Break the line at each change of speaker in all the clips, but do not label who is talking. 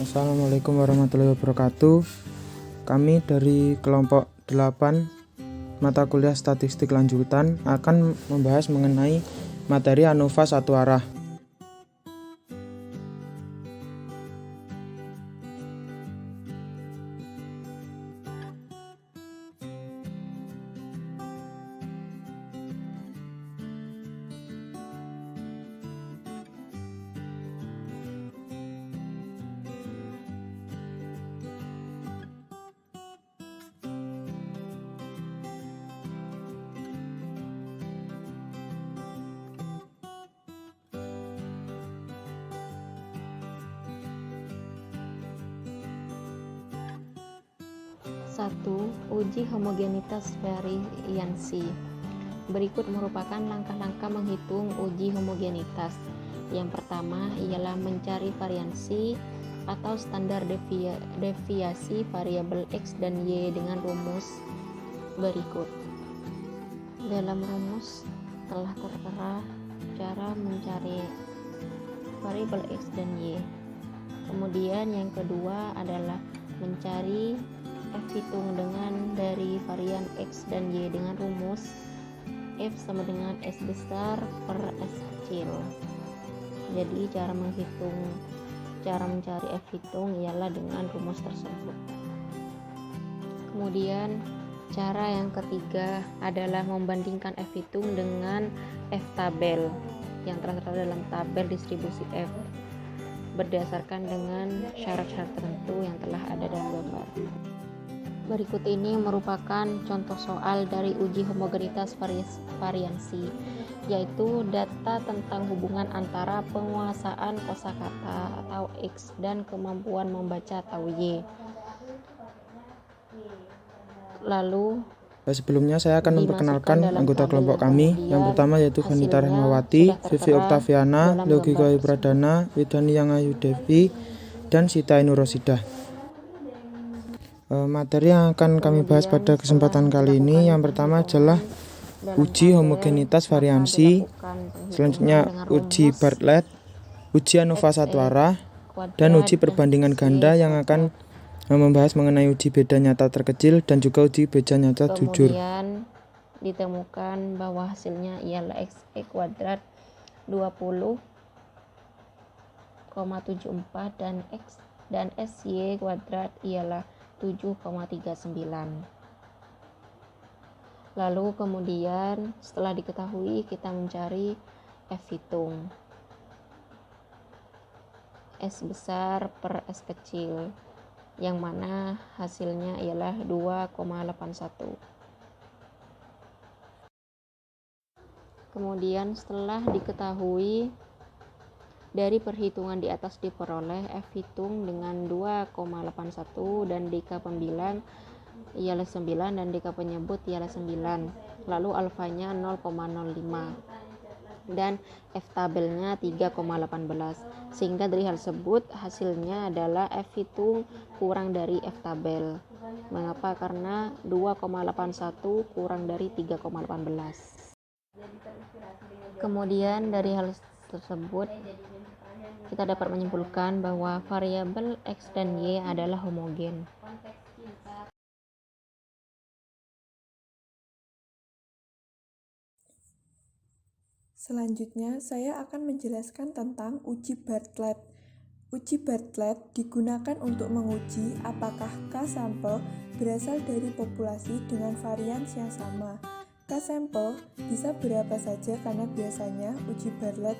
Assalamualaikum warahmatullahi wabarakatuh. Kami dari kelompok 8 mata kuliah statistik lanjutan akan membahas mengenai materi ANOVA satu arah.
Satu, uji homogenitas variansi. Berikut merupakan langkah-langkah menghitung uji homogenitas. Yang pertama ialah mencari variansi atau standar deviasi variabel X dan Y dengan rumus berikut. Dalam rumus telah tertera cara mencari variabel X dan Y. Kemudian yang kedua adalah mencari F hitung dengan dari varian X dan Y dengan rumus F sama dengan S besar per S kecil. Jadi cara mencari F hitung ialah dengan rumus tersebut. Kemudian cara yang ketiga adalah membandingkan F hitung dengan F tabel yang tertera dalam tabel distribusi F berdasarkan dengan syarat-syarat tertentu yang telah ada dalam gambar. Berikut ini merupakan contoh soal dari uji homogenitas variansi, yaitu data tentang hubungan antara penguasaan kosakata atau X dan kemampuan membaca atau Y. Lalu
Sebelumnya saya akan memperkenalkan anggota kelompok kami. Yang pertama yaitu Vanita Rahmawati, Vivi Oktaviana, Logika Pradana, Widani Yangayu Devi, dan Sita Ainur Rosidah. Materi yang akan kami bahas pada kesempatan kali ini yang pertama adalah uji homogenitas variansi, selanjutnya uji Bartlett, uji ANOVA satu arah, dan uji perbandingan ganda yang akan membahas mengenai uji beda nyata terkecil dan juga uji beda nyata jujur.
Kemudian ditemukan bahwa hasilnya ialah XE kuadrat 20,74 dan SY kuadrat ialah 7,39. Lalu kemudian setelah diketahui kita mencari F hitung S besar per S kecil, yang mana hasilnya ialah 2,81. Kemudian setelah diketahui dari perhitungan di atas diperoleh F hitung dengan 2,81 dan DK pembilang ialah 9 dan DK penyebut ialah 9. Lalu alfanya 0,05 dan F tabelnya 3,18. Sehingga dari hal tersebut hasilnya adalah F hitung kurang dari F tabel. Mengapa? Karena 2,81 kurang dari 3,18. Kemudian dari hal tersebut kita dapat menyimpulkan bahwa variabel X dan Y adalah homogen.
Selanjutnya, saya akan menjelaskan tentang uji Bartlett. Uji Bartlett digunakan untuk menguji apakah K-sampel berasal dari populasi dengan varians yang sama. K-sampel bisa berapa saja karena biasanya uji Bartlett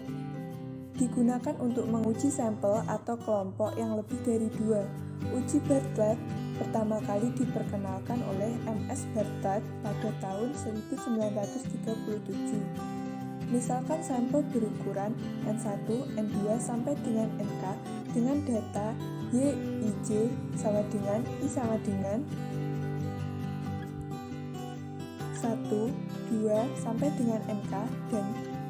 digunakan untuk menguji sampel atau kelompok yang lebih dari 2. Uji Bartlett pertama kali diperkenalkan oleh M.S. Bartlett pada tahun 1937. Misalkan sampel berukuran N1, N2 sampai dengan NK dengan data Y, IJ sama dengan I sama dengan 1, 2 sampai dengan NK dan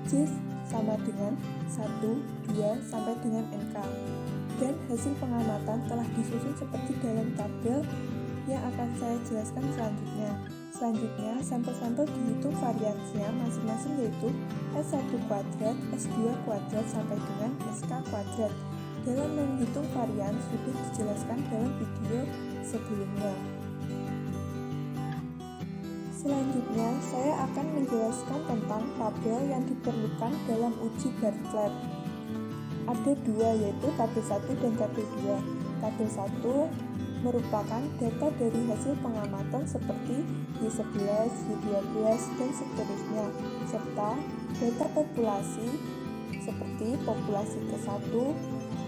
J sama dengan 1, 2 sampai dengan NK. Dan hasil pengamatan telah disusun seperti dalam tabel yang akan saya jelaskan selanjutnya. Selanjutnya, sampel-sampel dihitung variansinya masing-masing yaitu S1 kuadrat, S2 kuadrat sampai dengan SK kuadrat. Dalam menghitung varian sudah dijelaskan dalam video sebelumnya. Selanjutnya, saya akan menjelaskan tentang tabel yang diperlukan dalam uji Bartlett. Ada dua, yaitu tabel 1 dan tabel 2. Tabel 1 merupakan data dari hasil pengamatan seperti Y11, Y12, dan seterusnya, serta data populasi seperti populasi ke-1,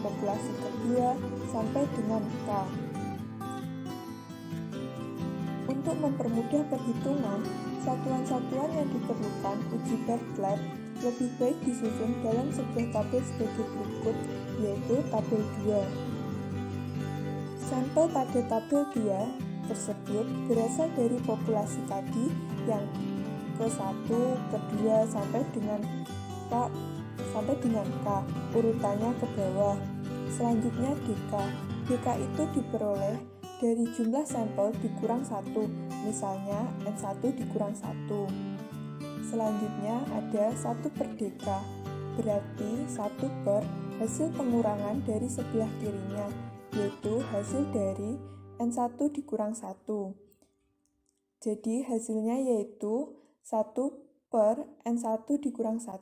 populasi ke-2, sampai dengan K. Untuk mempermudah perhitungan, satuan-satuan yang diperlukan uji Bartlett lebih baik disusun dalam sebuah tabel sebagai berikut, yaitu tabel 2. Sampel pada tabel 2 tersebut berasal dari populasi tadi yang ke-1, ke-2, sampai dengan K, urutannya ke bawah. Selanjutnya DK. DK itu diperoleh dari jumlah sampel dikurang 1, misalnya N1 dikurang 1. Selanjutnya ada 1 per DK, berarti 1 per hasil pengurangan dari sebelah kirinya, yaitu hasil dari N1 dikurang 1. Jadi hasilnya yaitu 1 per N1 dikurang 1.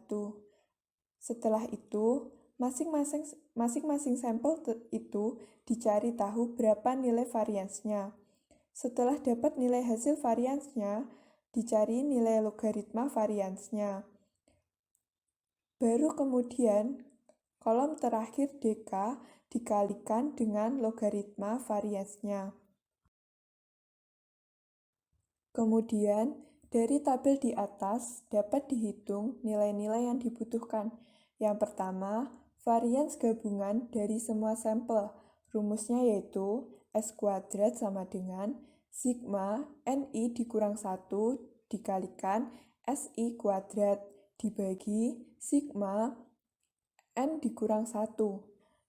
Setelah itu, masing-masing sampel itu dicari tahu berapa nilai variansnya. Setelah dapat nilai hasil variansnya, dicari nilai logaritma variansnya. Baru kemudian, kolom terakhir DK dikalikan dengan logaritma variansnya. Kemudian, dari tabel di atas dapat dihitung nilai-nilai yang dibutuhkan. Yang pertama, varians gabungan dari semua sampel. Rumusnya yaitu S kuadrat sama dengan sigma NI dikurang 1 dikalikan SI kuadrat dibagi sigma N dikurang 1.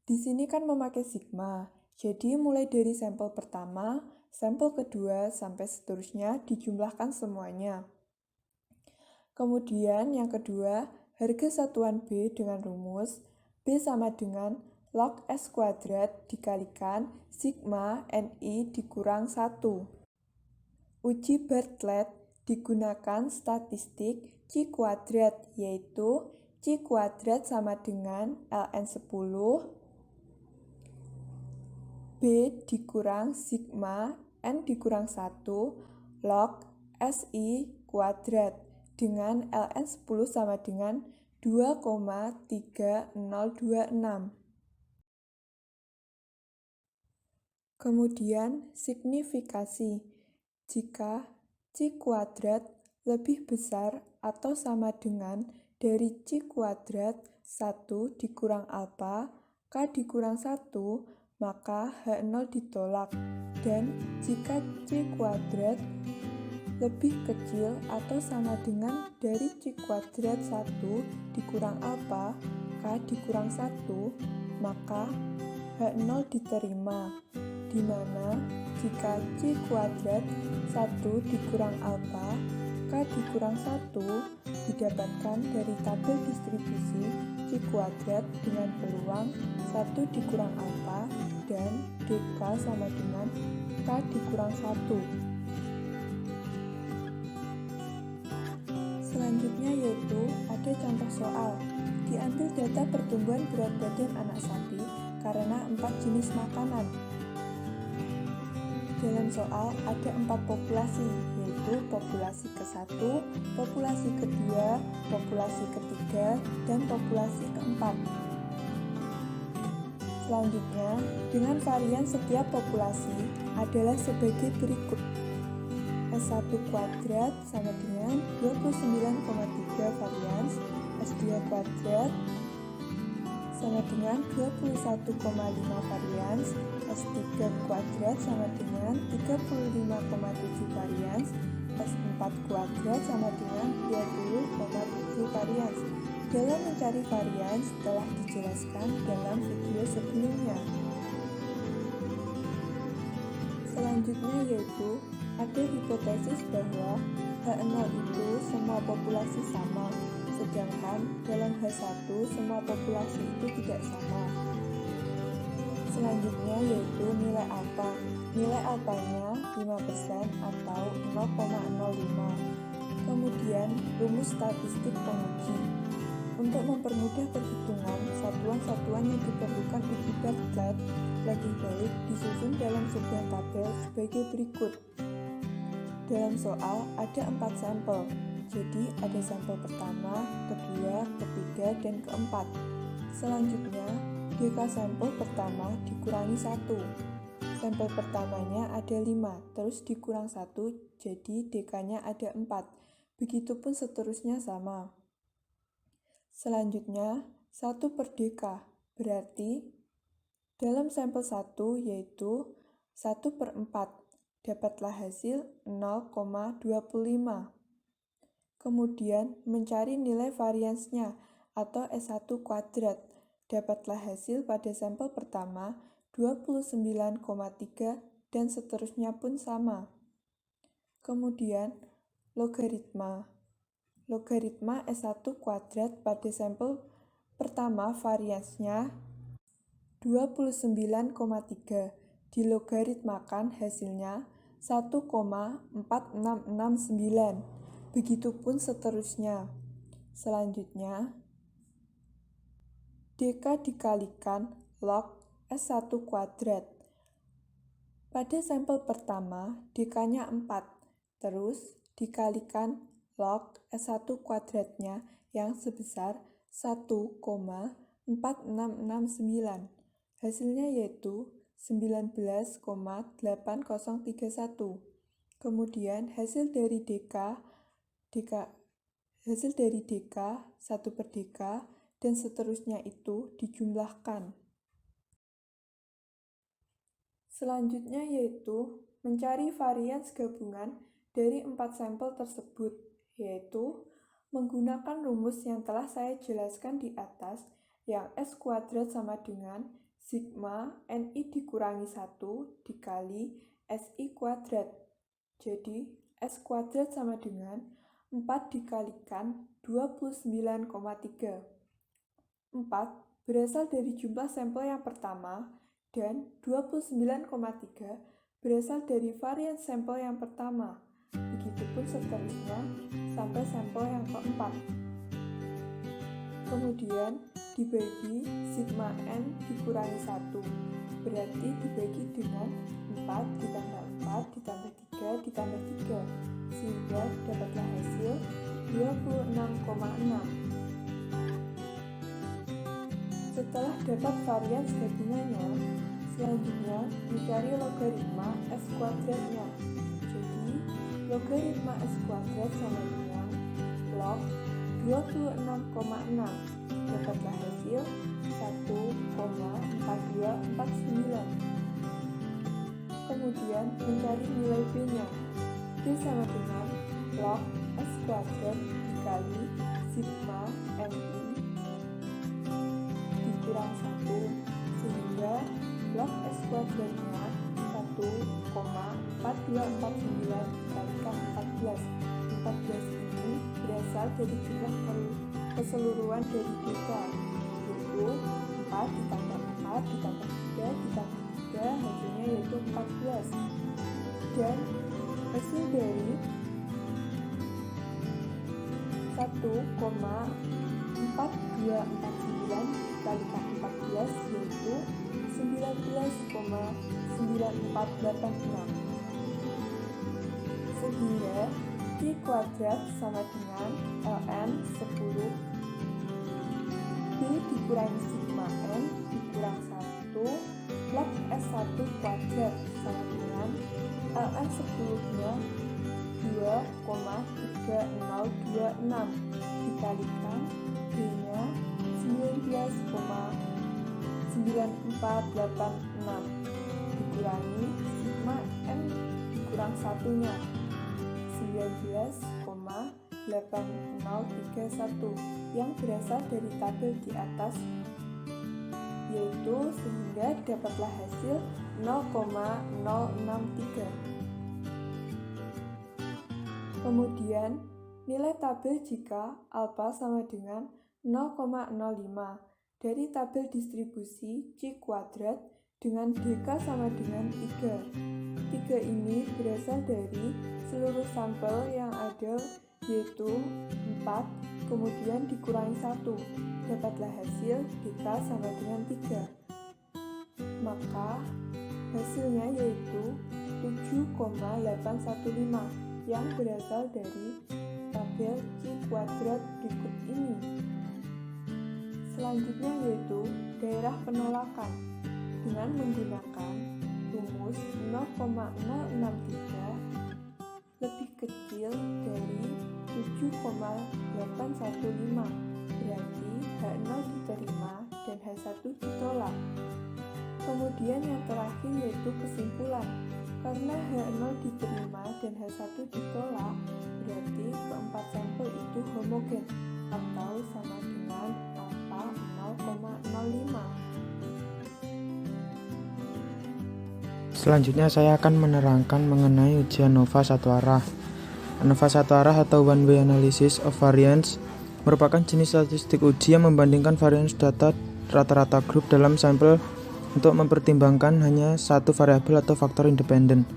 Di sini kan memakai sigma, jadi mulai dari sampel pertama, sampel kedua, sampai seterusnya dijumlahkan semuanya. Kemudian yang kedua, harga satuan B dengan rumus B sama dengan log S kuadrat dikalikan sigma NI dikurang 1. Uji Bartlett digunakan statistik C kuadrat, yaitu C kuadrat sama dengan ln 10 B dikurang sigma N dikurang 1 log SI kuadrat dengan ln 10 sama dengan 2,3026. Kemudian signifikasi. Jika C kuadrat lebih besar atau sama dengan dari C kuadrat 1 dikurang alfa, K dikurang 1, maka H0 ditolak. Dan jika C kuadrat lebih kecil atau sama dengan dari C kuadrat 1 dikurang alfa, K dikurang 1, maka H0 diterima, di mana jika C kuadrat 1 dikurang alfa, K dikurang 1 didapatkan dari tabel distribusi C kuadrat dengan peluang 1 dikurang alfa dan DK sama dengan K dikurang 1. Selanjutnya yaitu ada contoh soal. Diambil data pertumbuhan berat badan anak sapi karena 4 jenis makanan. Dalam soal ada 4 populasi, yaitu populasi ke-1, populasi ke-2, populasi ke-3, dan populasi ke-4. Selanjutnya, dengan varian setiap populasi adalah sebagai berikut. S1 kuadrat sama dengan 29,3 varians, S2 kuadrat sama dengan 21,5 varians, S3 kuadrat sama dengan 35,7 varians, S4 kuadrat sama dengan 20,7 varians. Dalam mencari varians telah dijelaskan dalam video sebelumnya. Selanjutnya yaitu ada hipotesis bahwa H0 itu semua populasi sama, sedangkan dalam H1 semua populasi itu tidak sama. Selanjutnya yaitu nilai alfa. Nilai alfanya 5% atau 0,05. Kemudian rumus statistik penguji. Untuk mempermudah perhitungan, satuan-satuan yang diperlukan uji Bartlett lebih baik disusun dalam sebuah tabel sebagai berikut. Dalam soal ada 4 sampel, jadi ada sampel pertama, kedua, ketiga, dan keempat. Selanjutnya, dk sampel pertama dikurangi 1. Sampel pertamanya ada 5, terus dikurang 1, jadi dk-nya ada 4. Begitupun seterusnya sama. Selanjutnya, 1 per dk, berarti dalam sampel 1 yaitu 1 per 4, dapatlah hasil 0,25. Kemudian, mencari nilai variansnya atau S1 kuadrat, dapatlah hasil pada sampel pertama 29,3 dan seterusnya pun sama. Kemudian, logaritma. Logaritma S1 kuadrat pada sampel pertama variansnya 29,3 dilogaritmakan hasilnya 1,4669. Begitupun seterusnya. Selanjutnya, dk dikalikan log S1 kuadrat. Pada sampel pertama, dk-nya 4, terus dikalikan log S1 kuadratnya yang sebesar 1,4669. Hasilnya yaitu 19,8031. Kemudian hasil dari dk 1 per dk, dan seterusnya itu dijumlahkan. Selanjutnya yaitu mencari varians gabungan dari 4 sampel tersebut, yaitu menggunakan rumus yang telah saya jelaskan di atas, yang S kuadrat sama dengan sigma NI dikurangi 1 dikali SI kuadrat. Jadi, S kuadrat sama dengan 4 dikalikan 29,3. 4 berasal dari jumlah sampel yang pertama, dan 29,3 berasal dari varian sampel yang pertama. Begitupun seterusnya sampai sampel yang keempat. Kemudian dibagi sigma N dikurangi 1, berarti dibagi dengan 4 ditambah 4 ditambah 3 ditambah 3, sehingga dapatlah hasil 26,6. Setelah dapat varians gabungannya, selanjutnya mencari logaritma S kuadratnya. Jadi, logaritma S kuadrat sama dengan log 26,6. Dapatlah hasil 1,4249. Kemudian mencari nilai B-nya. B sama dengan log S kuadrat dikali sigma NI dikurang 1, sehingga log S kuadratnya 1,4249 dikalikan 14. 14 ini berasal dari jumlah keseluruhan dari dk, yaitu 4 ditambah 4 ditambah 3 ditambah 3, hasilnya yaitu 14. Dan hasil dari 1,4249 dikalikan 14 yaitu 19,9486. Sehingga Q kuadrat sama dengan ln 10 B dikurangi sigma N dikurang 1 log S1 kuadrat sama dengan ln 10-nya 2,3026 dikalikan B-nya 19,9486 dikurangi sigma N dikurang 1-nya 19,8031 yang berasal dari tabel di atas, yaitu sehingga dapatlah hasil 0,063. Kemudian nilai tabel jika alfa sama dengan 0,05 dari tabel distribusi Q kuadrat dengan DK sama dengan 3. 3 ini berasal dari seluruh sampel yang ada, yaitu 4, kemudian dikurangi 1. Dapatlah hasil DK sama dengan 3. Maka hasilnya yaitu 7,815 yang berasal dari tabel Q kuadrat berikut ini. Selanjutnya yaitu daerah penolakan dengan menggunakan rumus 0,063 lebih kecil dari 7,815, berarti H0 diterima dan H1 ditolak. Kemudian yang terakhir yaitu kesimpulan. Karena H0 diterima dan H1 ditolak, berarti keempat sampel itu homogen atau sama dengan alfa 0,05.
Selanjutnya saya akan menerangkan mengenai ujian ANOVA satu arah. ANOVA satu arah atau One Way Analysis of Variance merupakan jenis statistik uji yang membandingkan variance data rata-rata grup dalam sampel untuk mempertimbangkan hanya satu variabel atau faktor independen.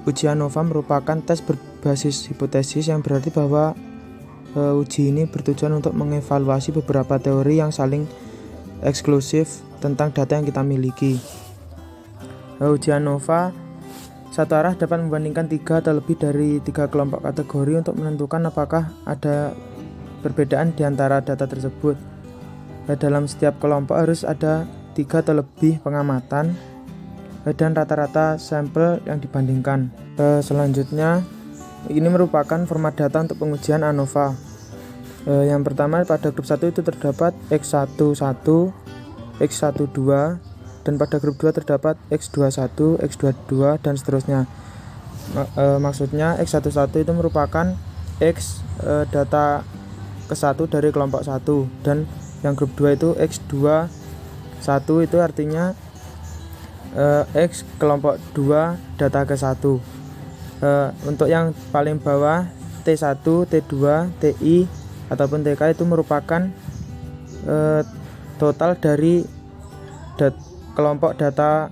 Uji ANOVA merupakan tes berbasis hipotesis yang berarti bahwa uji ini bertujuan untuk mengevaluasi beberapa teori yang saling eksklusif tentang data yang kita miliki. Uji ANOVA satu arah dapat membandingkan 3 atau lebih dari 3 kelompok kategori untuk menentukan apakah ada perbedaan di antara data tersebut. Dalam setiap kelompok harus ada 3 atau lebih pengamatan dan rata-rata sampel yang dibandingkan. Selanjutnya, ini merupakan format data untuk pengujian ANOVA. Yang pertama, pada grup 1 itu terdapat X11, X12, dan pada grup 2 terdapat X21, X22, dan seterusnya. Maksudnya X11 itu merupakan X data ke-1 dari kelompok 1, dan yang grup 2 itu X21 itu artinya X kelompok 2 data ke-1. Untuk yang paling bawah T1, T2, TI ataupun TK itu merupakan total dari kelompok data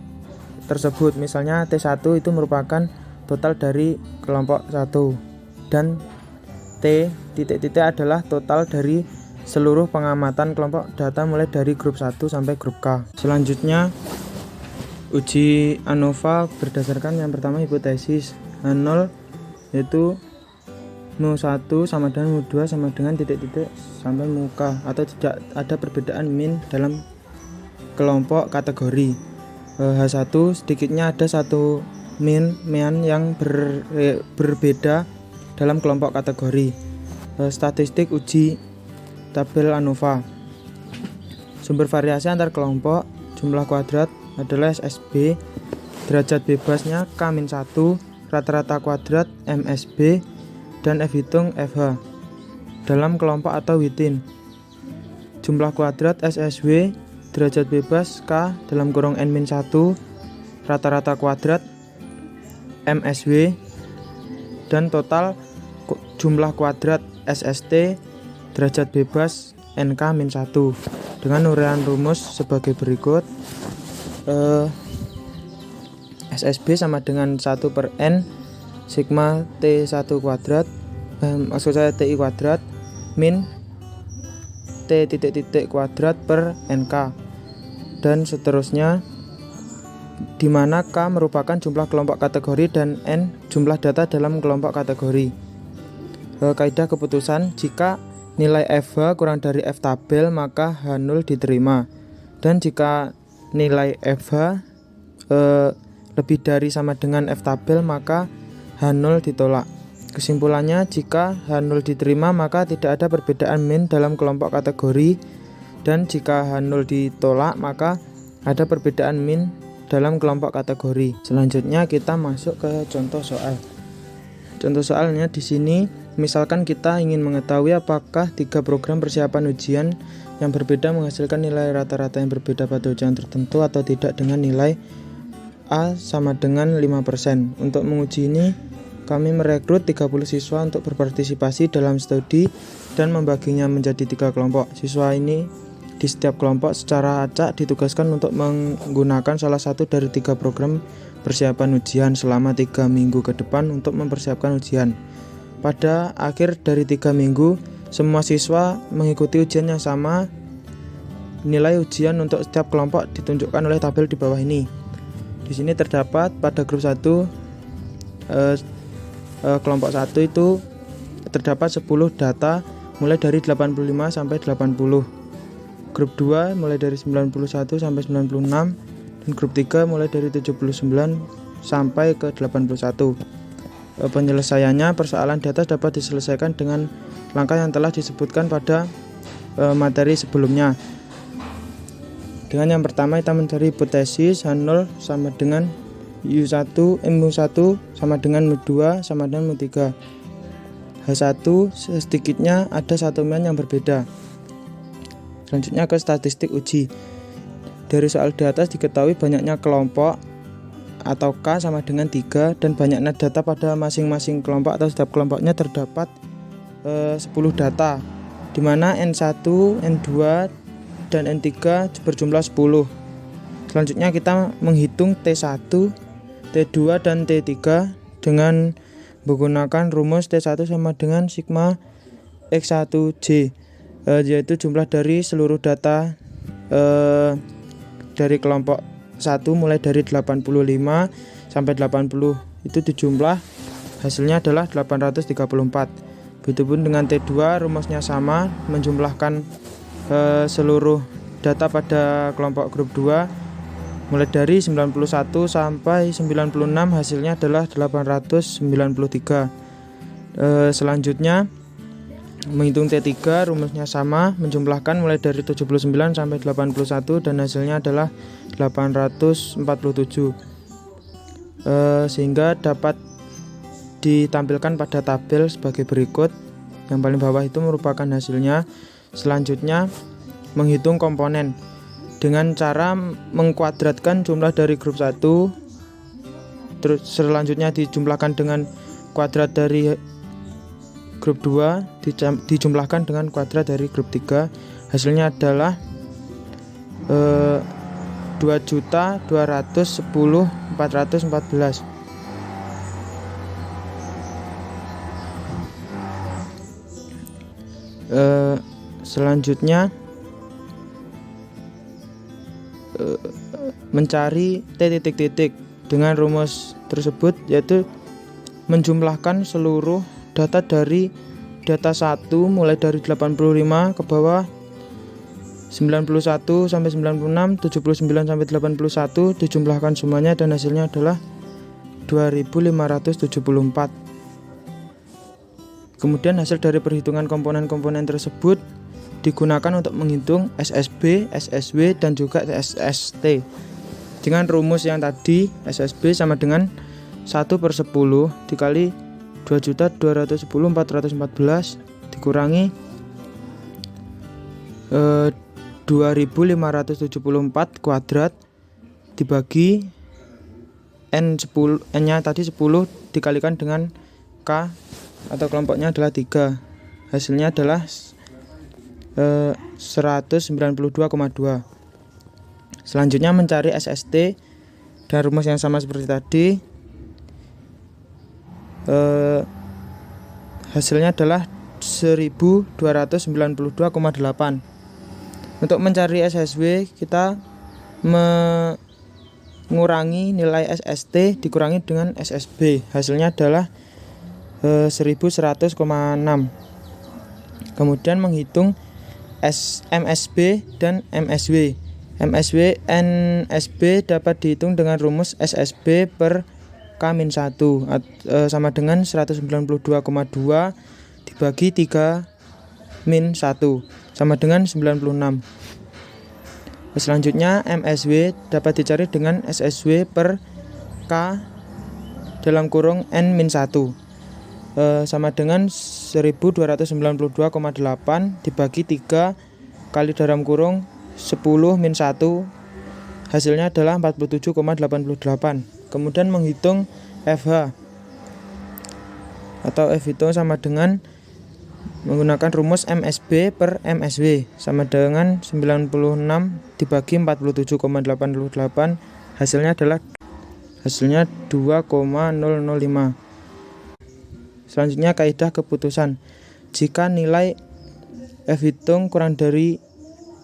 tersebut. Misalnya T1 itu merupakan total dari kelompok 1 dan T titik-titik adalah total dari seluruh pengamatan kelompok data mulai dari grup 1 sampai grup K. Selanjutnya, uji ANOVA berdasarkan yang pertama hipotesis. H0 yaitu mu1 sama dengan mu2 sama dengan titik-titik sampai mu-K, atau tidak ada perbedaan min dalam kelompok kategori. H1 sedikitnya ada satu min yang berbeda dalam kelompok kategori. Statistik uji tabel ANOVA. Sumber variasi antar kelompok, jumlah kuadrat adalah SSB, derajat bebasnya K-1, rata-rata kuadrat MSB, dan F hitung FH dalam kelompok atau within. Jumlah kuadrat SSW, derajat bebas K dalam kurung N-1, rata-rata kuadrat MSW, dan total jumlah kuadrat SST, derajat bebas NK-1 dengan uraian rumus sebagai berikut. SSB sama dengan 1 per N sigma T1 kuadrat, maksud saya TI kuadrat min T titik-titik kuadrat per NK, dan seterusnya, di mana K merupakan jumlah kelompok kategori dan N jumlah data dalam kelompok kategori. Kaidah keputusan, jika nilai FH kurang dari F tabel maka H0 diterima, dan jika nilai FH lebih dari sama dengan F tabel maka H0 ditolak. Kesimpulannya, jika H0 diterima maka tidak ada perbedaan min dalam kelompok kategori, dan jika H0 ditolak maka ada perbedaan min dalam kelompok kategori. Selanjutnya kita masuk ke contoh soal. Contoh soalnya di sini, misalkan kita ingin mengetahui apakah 3 program persiapan ujian yang berbeda menghasilkan nilai rata-rata yang berbeda pada ujian tertentu atau tidak dengan nilai A sama dengan 5%. Untuk menguji ini, kami merekrut 30 siswa untuk berpartisipasi dalam studi dan membaginya menjadi 3 kelompok. Siswa ini di setiap kelompok secara acak ditugaskan untuk menggunakan salah satu dari 3 program persiapan ujian selama 3 minggu ke depan untuk mempersiapkan ujian. Pada akhir dari 3 minggu, semua siswa mengikuti ujian yang sama. Nilai ujian untuk setiap kelompok ditunjukkan oleh tabel di bawah ini. Di sini terdapat pada grup 1 kelompok 1 itu terdapat 10 data mulai dari 85 sampai 80. Grup 2 mulai dari 91 sampai 96 dan grup 3 mulai dari 79 sampai ke 81. Penyelesaiannya, persoalan di atas dapat diselesaikan dengan langkah yang telah disebutkan pada materi sebelumnya. Dengan yang pertama kita mencari hipotesis H0 sama dengan U1, M1 sama dengan M2 sama dengan M3. H1 sedikitnya ada satu nilai yang berbeda. Selanjutnya ke statistik uji. Dari soal di atas diketahui banyaknya kelompok atau K sama dengan 3 dan banyaknya data pada masing-masing kelompok atau setiap kelompoknya terdapat 10 data, di mana N1, N2, dan N3 berjumlah 10. Selanjutnya kita menghitung T1, T2, dan T3 dengan menggunakan rumus T1 sama dengan sigma X1J, yaitu jumlah dari seluruh data dari kelompok 1 mulai dari 85 sampai 80 itu dijumlah, hasilnya adalah 834. Begitupun dengan T2, rumusnya sama, menjumlahkan seluruh data pada kelompok grup 2 mulai dari 91 sampai 96, hasilnya adalah 893. Selanjutnya menghitung T3, rumusnya sama, menjumlahkan mulai dari 79 sampai 81 dan hasilnya adalah 847. Sehingga dapat ditampilkan pada tabel sebagai berikut. Yang paling bawah itu merupakan hasilnya. Selanjutnya menghitung komponen dengan cara mengkuadratkan jumlah dari grup 1, terus selanjutnya dijumlahkan dengan kuadrat dari grup 2, dijumlahkan dengan kuadrat dari grup 3. Hasilnya adalah 2.210.414. Selanjutnya mencari titik-titik dengan rumus tersebut, yaitu menjumlahkan seluruh data dari data 1 mulai dari 85 ke bawah 91 sampai 96, 79 sampai 81 dijumlahkan semuanya dan hasilnya adalah 2574. Kemudian hasil dari perhitungan komponen-komponen tersebut digunakan untuk menghitung SSB, SSW, dan juga SST. Dengan rumus yang tadi, SSB sama dengan 1/10 dikali 2.210.414 dikurangi 2.574 kuadrat dibagi N-nya tadi 10 dikalikan dengan K atau kelompoknya adalah 3. Hasilnya adalah 192,2. Selanjutnya mencari SST dan rumus yang sama seperti tadi. Hasilnya adalah 1292,8. Untuk mencari SSW kita mengurangi nilai SST dikurangi dengan SSB. Hasilnya adalah 1100,6. Kemudian menghitung MSB dan MSW. MSW NSB dapat dihitung dengan rumus SSB per K-1 sama dengan 192,2 dibagi 3-1 sama dengan 96. Selanjutnya MSW dapat dicari dengan SSW per K dalam kurung N-1 sama dengan 1292,8 dibagi 3 kali dalam kurung 10-1, hasilnya adalah 47,88. Kemudian menghitung FH atau F itu sama dengan menggunakan rumus MSB per MSW sama dengan 96 dibagi 47,88, hasilnya 2,005. Selanjutnya kaidah keputusan. Jika nilai F hitung kurang dari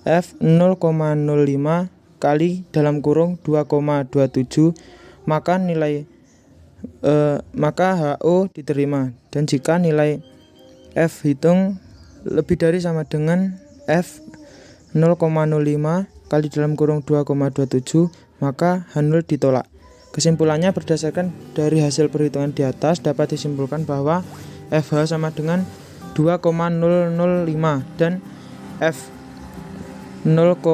F 0,05 kali dalam kurung 2,27, maka HO diterima. Dan jika nilai F hitung lebih dari sama dengan F 0,05 kali dalam kurung 2,27, maka H0 ditolak. Kesimpulannya, berdasarkan dari hasil perhitungan di atas dapat disimpulkan bahwa FH sama dengan 2,005 dan F 0,05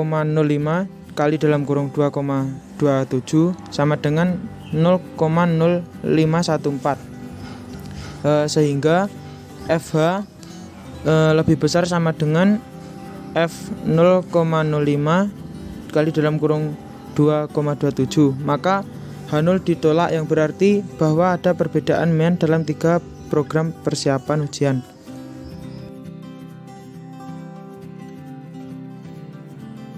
kali dalam kurung 2,27 sama dengan 0,0514, sehingga FH lebih besar sama dengan F 0,05 kali dalam kurung 2,27, maka H0 ditolak, yang berarti bahwa ada perbedaan men dalam 3 program persiapan ujian.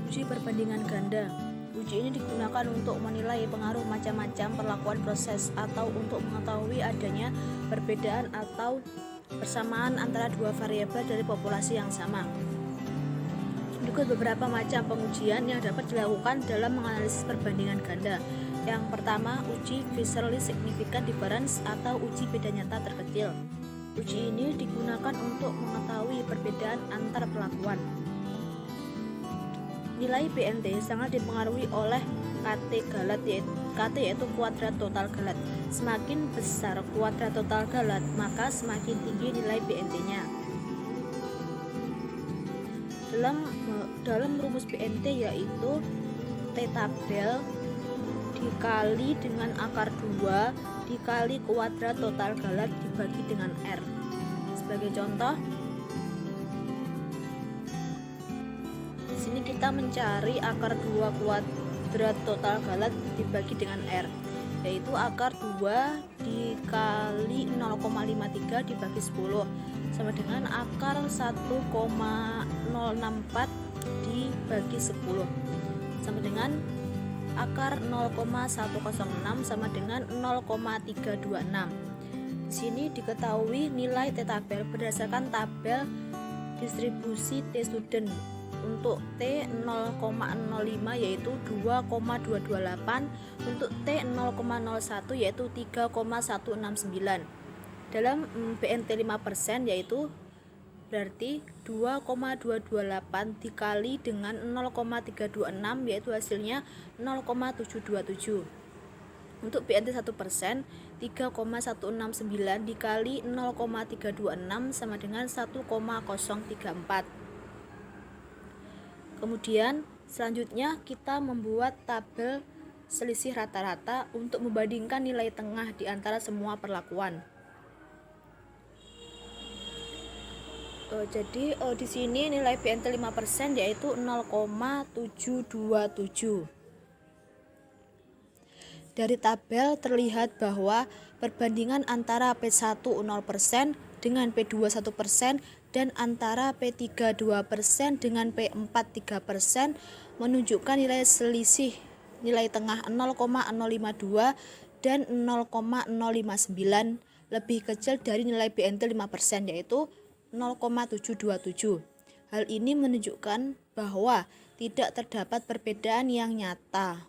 Uji perbandingan ganda. Uji ini digunakan untuk menilai pengaruh macam-macam perlakuan proses atau untuk mengetahui adanya perbedaan atau persamaan antara dua variabel dari populasi yang sama. Berikut beberapa macam pengujian yang dapat dilakukan dalam menganalisis perbandingan ganda. Yang pertama, uji visually significant difference atau uji beda nyata terkecil. Uji ini digunakan untuk mengetahui perbedaan antar perlakuan. Nilai BNT sangat dipengaruhi oleh KT yaitu kuadrat total galat. Semakin besar kuadrat total galat, maka semakin tinggi nilai BNT-nya. Dalam rumus BNT yaitu T tabel dikali dengan akar 2 dikali kuadrat total galat dibagi dengan R. Sebagai contoh, di sini kita mencari akar 2 kuadrat total galat dibagi dengan R, yaitu akar 2 dikali 0,53 dibagi 10 sama dengan akar 1,064 dibagi 10 sama dengan akar 0,106 sama dengan 0,326. Di sini diketahui nilai T tabel berdasarkan tabel distribusi T student. Untuk T 0,05 yaitu 2,228, untuk T 0,01 yaitu 3,169. Dalam BNT 5% yaitu berarti 2,228 dikali dengan 0,326 yaitu hasilnya 0,727. Untuk BNT 1%, 3,169 dikali 0,326 sama dengan 1,034. Kemudian selanjutnya kita membuat tabel selisih rata-rata untuk membandingkan nilai tengah di antara semua perlakuan. Jadi di sini nilai BNT 5% yaitu 0,727. Dari tabel terlihat bahwa perbandingan antara P1 0% dengan P2 1% dan antara P3 2% dengan P4 3% menunjukkan nilai selisih nilai tengah 0,052 dan 0,059 lebih kecil dari nilai BNT 5% yaitu 0,727. Hal ini menunjukkan bahwa tidak terdapat perbedaan yang nyata.